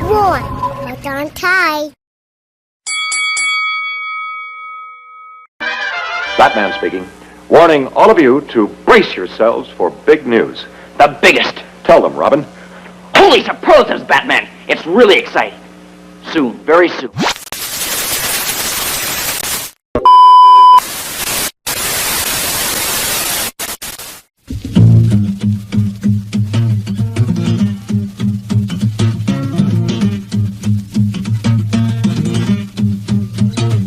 One. Hold on tight. Batman speaking. Warning all of you to brace yourselves for big news. The biggest. Tell them, Robin. Holy superlatives, Batman. It's really exciting. Soon, very soon.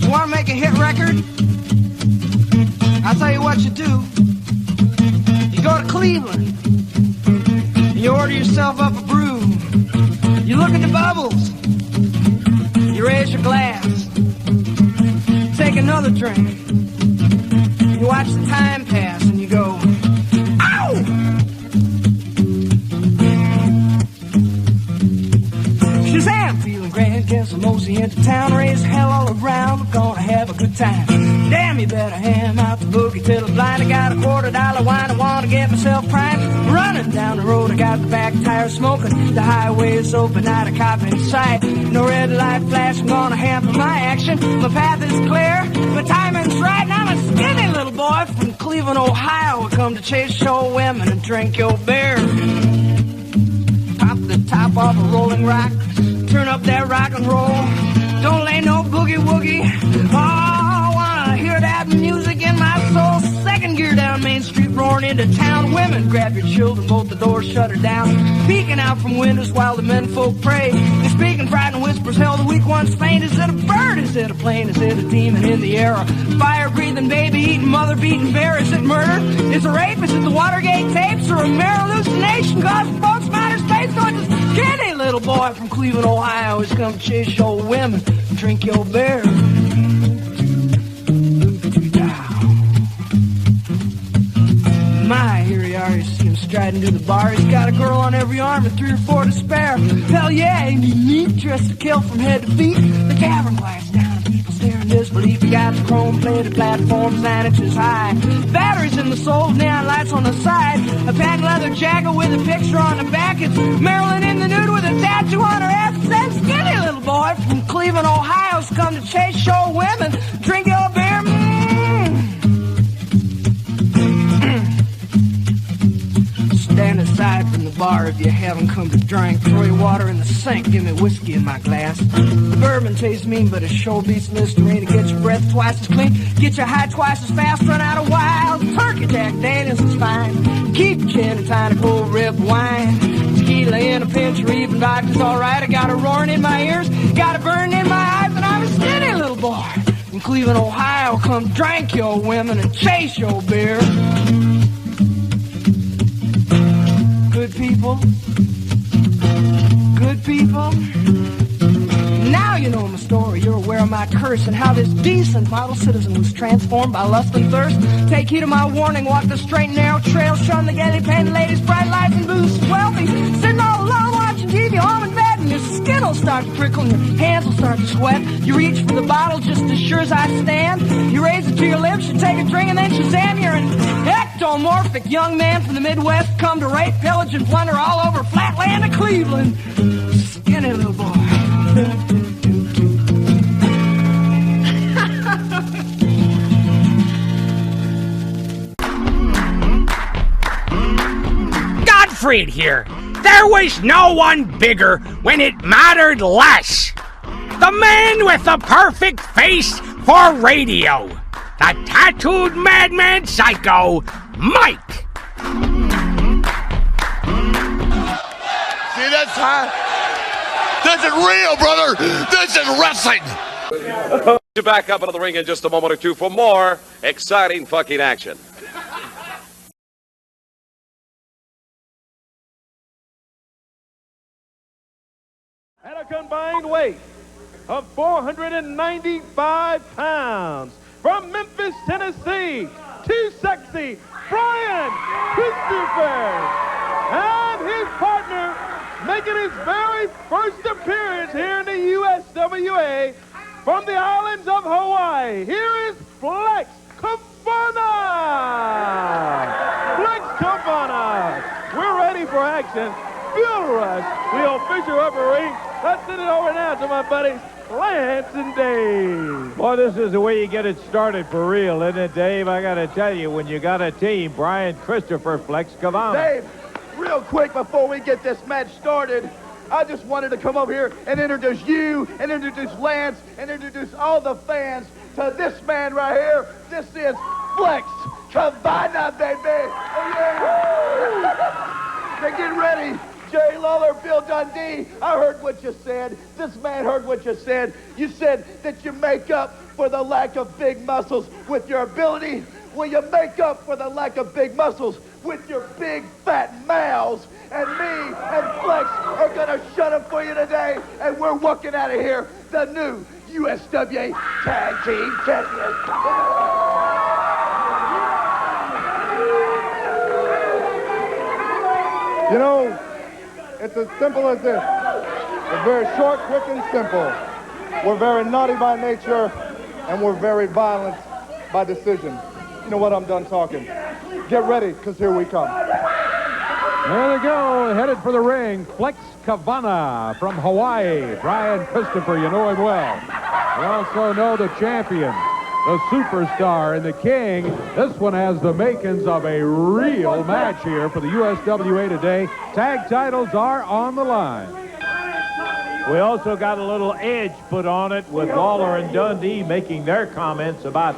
You want to make a hit record? I'll tell you what you do. You go to Cleveland. You order yourself up a brew. You look at the bubbles. You raise your glass. Take another drink. You watch the time pass and you go, ow! Shazam! Feeling grand, guess I'm mosey into town. Raise hell all around, we're gonna have a good time. Damn, you better ham out the boogie till I'm blind. I got a $quarter wine, I wanna get myself primed. Running down the road, I got the back tire smoking. The highway is open, not a cop in sight. No red light flash, I'm gonna hamper my action. My path is clear, my timing's right. And I'm a skinny little boy from Cleveland, Ohio. I come to chase show women and drink your beer. Pop the top off a rolling rock, turn up that rock and roll. Don't lay no boogie woogie. Oh, I wanna hear that music in my soul. Second gear down Main Street, roaring into town. Women, grab your children, both the doors shut her down. Peeking out from windows while the men folk pray. They speak in frightened whispers, hell, the weak ones faint. Is it a bird? Is it a plane? Is it a demon in the air? A fire-breathing, baby-eating, mother-beating bear? Is it murder? Is it rape? Is it the Watergate tapes? Or a mere hallucination? Cause folks from outer space, so it's a skinny little boy from Cleveland, Ohio. He's come to chase your women and drink your beer. My, here you are, you see him striding to the bar. He's got a girl on every arm and 3 or 4 to spare. Hell yeah, ain't he neat, dressed to kill from head to feet. The tavern quiets down and people stare in disbelief. He got the chrome-plated platforms 9 inches high. Batteries in the soles, neon lights on the side. A patent leather jacket with a picture on the back. It's Marilyn in the nude with a tattoo on her ass. That skinny little boy from Cleveland, Ohio's come to chase show women, drink your beer. Stand aside from the bar if you haven't come to drink. Throw your water in the sink, give me whiskey in my glass. The bourbon tastes mean, but it sure beats Listerine. To get your breath twice as clean, get your high twice as fast, run out of wild. Turkey Jack Daniels is fine. Keep your chin and tiny cold rib wine. Tequila in a pinch or even vodka's alright. I got a roaring in my ears, got a burning in my eyes, and I'm a skinny little boy from Cleveland, Ohio. Come drink your women and chase your beer. Good people, good people. Now you know my story, you're aware of my curse and how this decent model citizen was transformed by lust and thirst. Take heed of my warning, walk the straight and narrow trail, shun the gaily painted ladies, bright lights and booze. Wealthy, sitting all alone watching TV, home in bed, and your skin will start to prickle and your hands will start to sweat. You reach for the bottle just as sure as I stand. You raise it to your lips, you take a drink, and then Shazam, you're an ectomorphic young man from the Midwest, come to rape, pillage, and plunder all over flatland of Cleveland. Skinny little boy. Godfried here. There was no one bigger when it mattered less. The man with the perfect face for radio. The tattooed madman psycho, Mike. See, that's high. This is real, brother. This is wrestling. To back up into the ring in just a moment or two for more exciting fucking action. At a combined weight of 495 pounds, from Memphis, Tennessee, too sexy, Brian Christopher, and his partner, making his very first appearance here in the USWA from the islands of Hawaii. Here is Flex Kavana. Flex Kavana. We're ready for action. Feel rush. The official referee Let's send it over now to my buddies, Lance and Dave. Boy, this is the way you get it started for real, isn't it, Dave? I got to tell you, when you got a team, Brian, Christopher, Flex, Kavana. Dave, real quick before we get this match started, I just wanted to come over here and introduce you, and introduce Lance, and introduce all the fans to this man right here. This is Flex Kavana, baby. Oh, yeah. Now get ready. Jerry Lawler, Bill Dundee, I heard what you said. This man heard what you said. You said that you make up for the lack of big muscles with your ability. Well, you make up for the lack of big muscles with your big fat mouths. And me and Flex are going to shut up for you today. And we're walking out of here the new USWA Tag Team Champions. You know, it's as simple as this. It's very short, quick, and simple. We're very naughty by nature, and we're very violent by decision. You know what? I'm done talking. Get ready, because here we come. There they go, headed for the ring. Flex Kavana from Hawaii. Brian Christopher, you know him well. You also know the champion, the superstar, and the king. This one has the makings of a real match here for the USWA today. Tag titles are on the line. We also got a little edge put on it with Lawler and Dundee making their comments about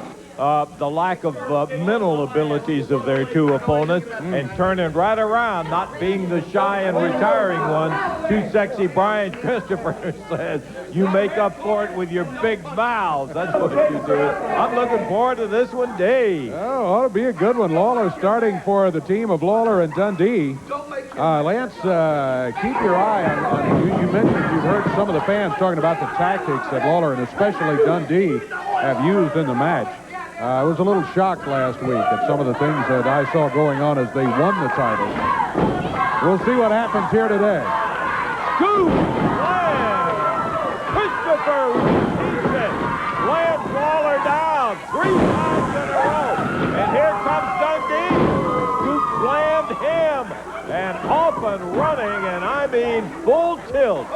the lack of mental abilities of their two opponents and turning right around, not being the shy and retiring one. Too sexy Brian Christopher says, you make up for it with your big mouths. That's what you do. I'm looking forward to this one, Dave. Oh, ought to be a good one. Lawler starting for the team of Lawler and Dundee. Lance, keep your eye on you mentioned you've heard some of the fans talking about the tactics that Lawler and especially Dundee have used in the match. I was a little shocked last week at some of the things that I saw going on as they won the title. We'll see what happens here today. Scoop! Lance! Christopher repeats it. Lance Lawler down 3 times in a row. And here comes Dundee. Scoop slammed him. And off and running, and I mean full tilt,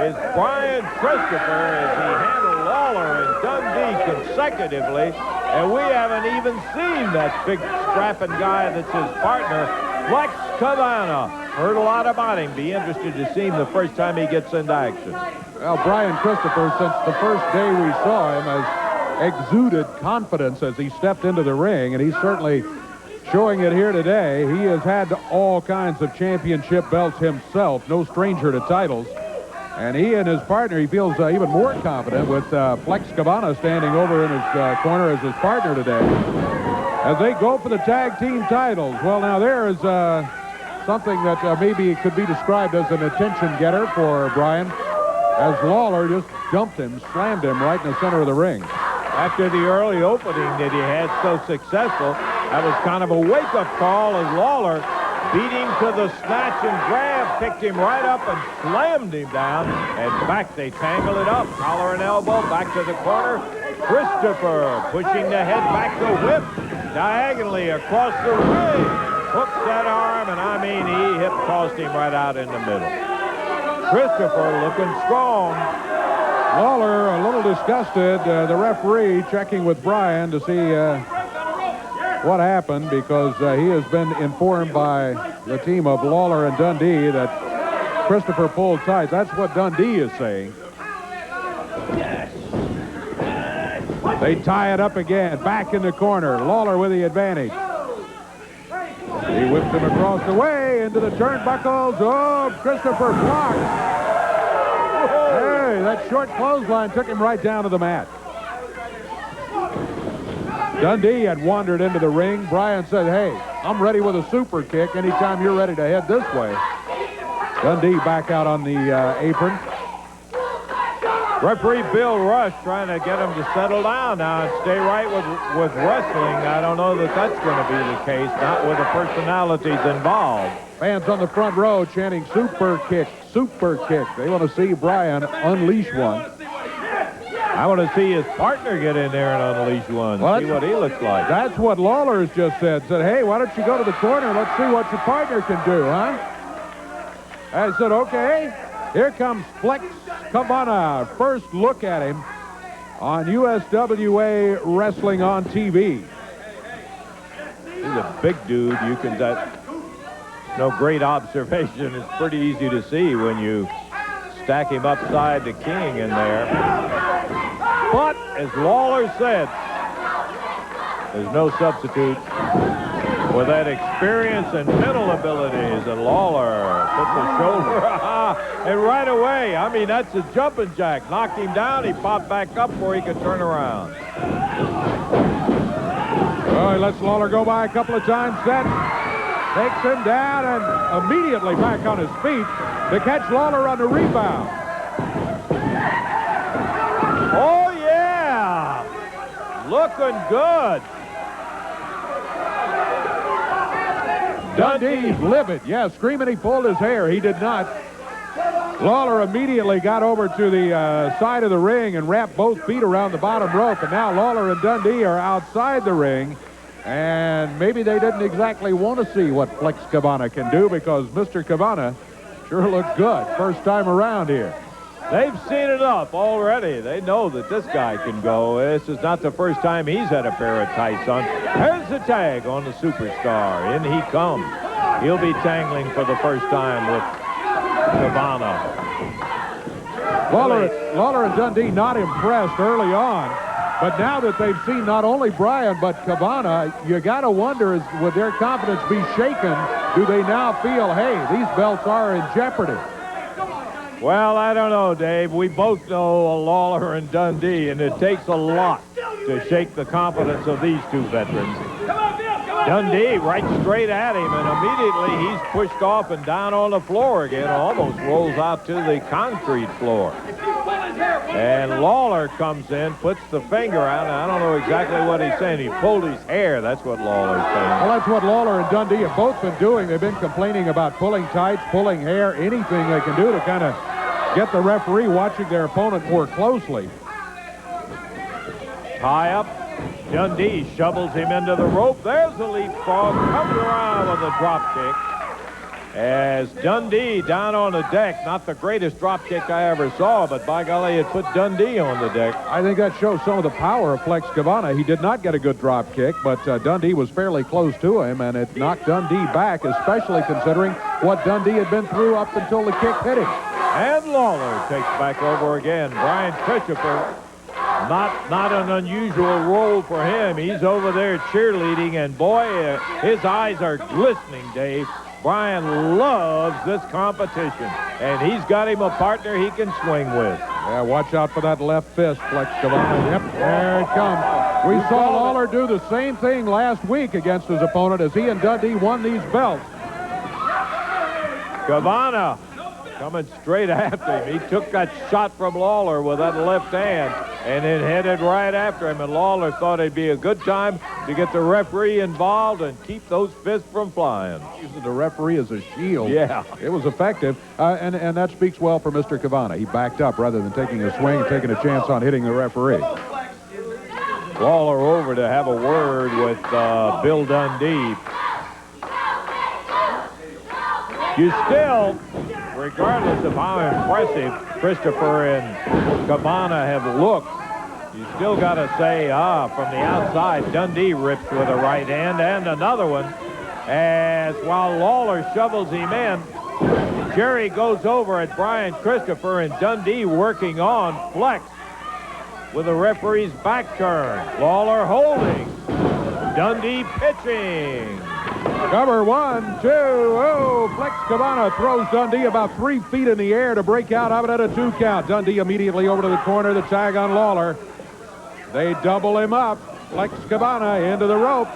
is Brian Christopher as he handled Lawler and Dundee consecutively. And we haven't even seen that big strapping guy that's his partner, Flex Kavana. Heard a lot about him. Be interested to see him the first time he gets into action. Well, Brian Christopher, since the first day we saw him, has exuded confidence as he stepped into the ring, and he's certainly showing it here today. He has had all kinds of championship belts himself, no stranger to titles. And he and his partner, he feels even more confident with Flex Kavana standing over in his corner as his partner today. As they go for the tag team titles. Well, now there is something that maybe could be described as an attention getter for Brian, as Lawler just dumped him, slammed him right in the center of the ring. After the early opening that he had so successful, that was kind of a wake-up call as Lawler beat him to the snatch and grab, picked him right up and slammed him down. And back they tangle it up. Collar and elbow, back to the corner. Christopher pushing the head back to whip diagonally across the ring. Hooks that arm, and I mean, he hip-tossed him right out in the middle. Christopher looking strong. Lawler a little disgusted. The referee checking with Brian to see what happened, because he has been informed by the team of Lawler and Dundee that Christopher pulled tights. That's what Dundee is saying. They tie it up again. Back in the corner. Lawler with the advantage. He whips him across the way into the turnbuckles. Oh, Christopher blocked. Hey, that short clothesline took him right down to the mat. Dundee had wandered into the ring. Brian said, hey, I'm ready with a super kick anytime you're ready to head this way. Dundee back out on the apron. Referee Bill Rush trying to get him to settle down now and stay right with wrestling. I don't know that that's going to be the case, not with the personalities involved. Fans on the front row chanting super kick, super kick. They want to see Brian unleash one. I want to see his partner get in there and unleash one, see what he looks like. That's what Lawler has just said. Said, hey, why don't you go to the corner? Let's see what your partner can do, huh? I said, okay. Here comes Flex Kavana. First look at him on USWA Wrestling on TV. He's a big dude. You can, no great observation. It's pretty easy to see when you stack him upside the King in there. But, as Lawler said, there's no substitute for that experience and mental abilities. And Lawler puts his shoulder, and right away, I mean, that's a jumping jack. Knocked him down, he popped back up before he could turn around. Oh, he lets Lawler go by a couple of times, then takes him down and immediately back on his feet to catch Lawler on the rebound. Oh, yeah! Looking good. Dundee's livid. Yeah, screaming he pulled his hair. He did not. Lawler immediately got over to the side of the ring and wrapped both feet around the bottom rope. And now Lawler and Dundee are outside the ring. And maybe they didn't exactly want to see what Flex Kavana can do, because Mr. Kavana sure looked good first time around here. They've seen enough already. They know that this guy can go. This is not the first time he's had a pair of tights on. There's the tag on the superstar. In he comes. He'll be tangling for the first time with Kavana. Lawler and Dundee not impressed early on, but now that they've seen not only Bryan but Kavana, you got to wonder, would their confidence be shaken? Do they now feel, hey, these belts are in jeopardy? Well, I don't know, Dave. We both know Lawler and Dundee, and it takes a lot to shake the confidence of these two veterans. Dundee right straight at him, and immediately he's pushed off and down on the floor again, almost rolls out to the concrete floor. And Lawler comes in, puts the finger out. I don't know exactly what he's saying. He pulled his hair. That's what Lawler's saying. Well, that's what Lawler and Dundee have both been doing. They've been complaining about pulling tights, pulling hair, anything they can do to kind of get the referee watching their opponent more closely. High up. Dundee shovels him into the rope. There's the leapfrog. Comes around with a drop kick. As Dundee down on the deck, not the greatest drop kick I ever saw, but by golly, it put Dundee on the deck. I think that shows some of the power of Flex Kavana. He did not get a good drop kick, but Dundee was fairly close to him, and it knocked Dundee back, especially considering what Dundee had been through up until the kick hit him. And Lawler takes back over again. Brian Christopher, not an unusual role for him. He's over there cheerleading, and boy, his eyes are glistening, Dave. Brian loves this competition, and he's got him a partner he can swing with. Yeah, watch out for that left fist, Flex Kavana. Yep, there it comes. We saw Lawler do the same thing last week against his opponent as he and Dundee won these belts. Kavana coming straight after him. He took that shot from Lawler with that left hand and then headed right after him. And Lawler thought it'd be a good time to get the referee involved and keep those fists from flying. Using the referee as a shield. Yeah. It was effective. And that speaks well for Mr. Kavana. He backed up rather than taking a swing and taking a chance on hitting the referee. Lawler over to have a word with Bill Dundee. You still, regardless of how impressive Christopher and Kavana have looked, you still got to say, from the outside, Dundee rips with a right hand, and another one. As while Lawler shovels him in, Jerry goes over at Brian Christopher, and Dundee working on Flex with the referee's back turn. Lawler holding. Dundee pitching. Cover 1, 2, oh, Flex Kavana throws Dundee about 3 feet in the air to break out of it at a 2 count. Dundee immediately over to the corner, the tag on Lawler. They double him up. Flex Kavana into the ropes.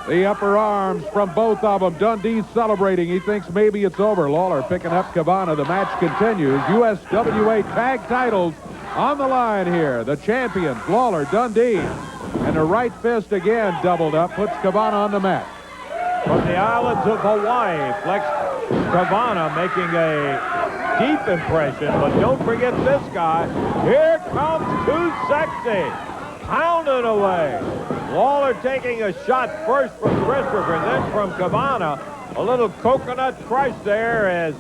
The upper arms from both of them. Dundee's celebrating. He thinks maybe it's over. Lawler picking up Kavana. The match continues. USWA tag titles on the line here. The champions, Lawler, Dundee. And the right fist again doubled up, puts Kavana on the mat. From the islands of Hawaii, Flex Kavana making a deep impression, but don't forget this guy. Here comes Too Sexy. pounding away. Lawler taking a shot first from Christopher, then from Kavana. A little coconut crush there as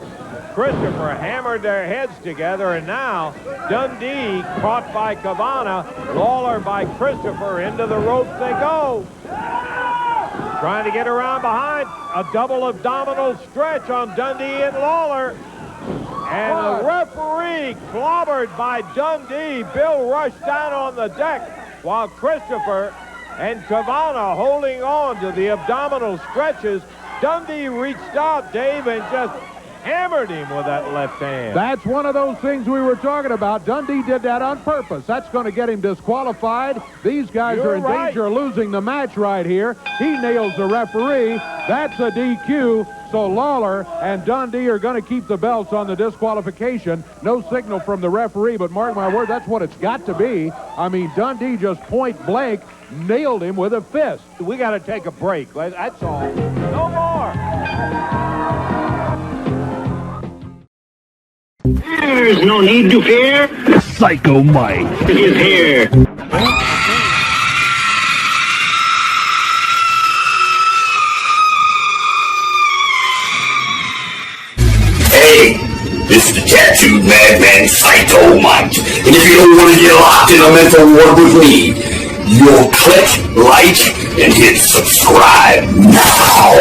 Christopher hammered their heads together, and now Dundee caught by Kavana, Lawler by Christopher. Into the ropes they go. Trying to get around behind. A double abdominal stretch on Dundee and Lawler. And the referee clobbered by Dundee. Bill rushed down on the deck while Christopher and Kavana holding on to the abdominal stretches. Dundee reached out, Dave, and just hammered him with that left hand. That's one of those things we were talking about. Dundee did that on purpose. That's going to get him disqualified. These guys are in danger of losing the match right here. He nails the referee. That's a DQ. So Lawler and Dundee are going to keep the belts on the disqualification. No signal from the referee, but mark my word, that's what it's got to be. I mean, Dundee just point blank nailed him with a fist. We got to take a break. That's all. No more. There's no need to fear. Psycho Mike is here. Hey, this is the tattooed madman Psycho Mike. And if you don't want to get locked in a mental ward with me, you'll click like and hit subscribe now.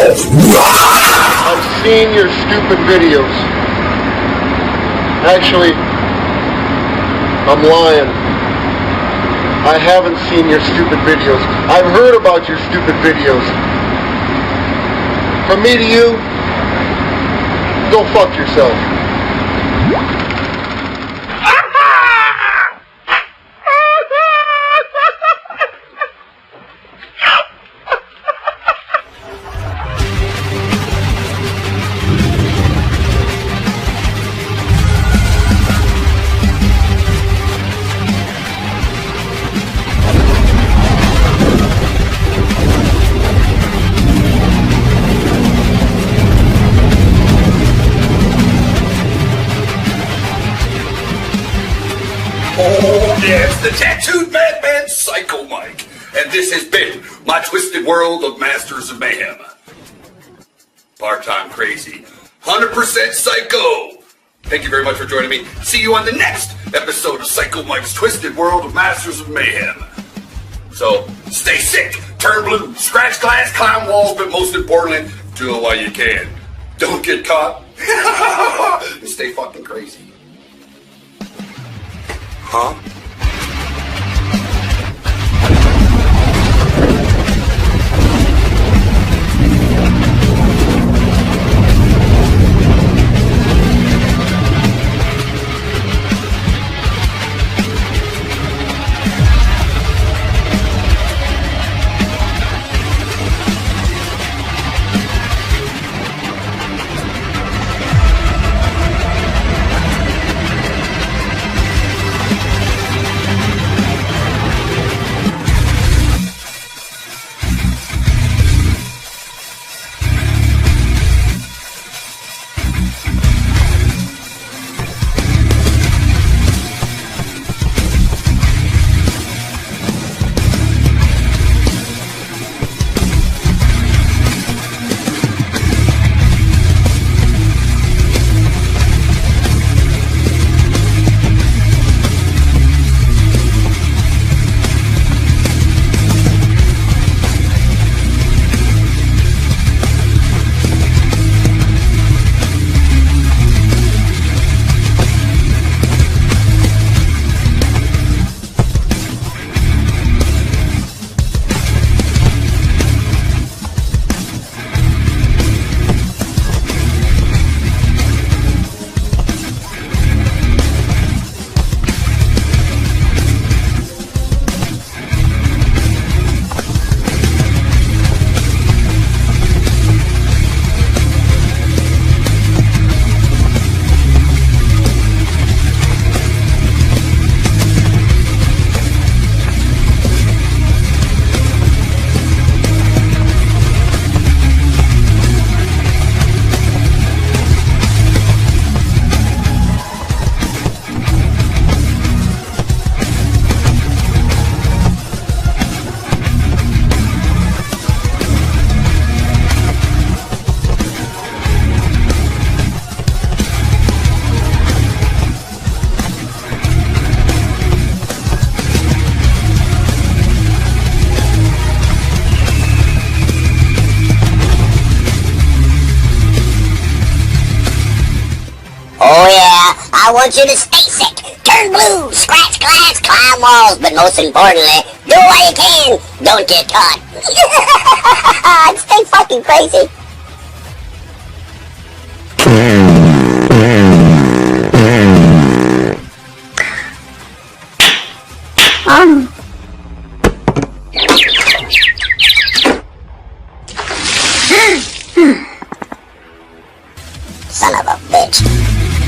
I've seen your stupid videos. Actually, I'm lying. I haven't seen your stupid videos. I've heard about your stupid videos. From me to you, go fuck yourself. Yes, the tattooed madman Psycho Mike. And this has been my twisted world of Masters of Mayhem. Part-time crazy. 100% psycho. Thank you very much for joining me. See you on the next episode of Psycho Mike's Twisted World of Masters of Mayhem. So, stay sick, turn blue, scratch glass, climb walls, but most importantly, do it while you can. Don't get caught. And stay fucking crazy. Huh? I want you to stay sick, turn blue, scratch glass, climb walls, but most importantly, do what you can. Don't get caught. Stay fucking crazy. Son of a bitch.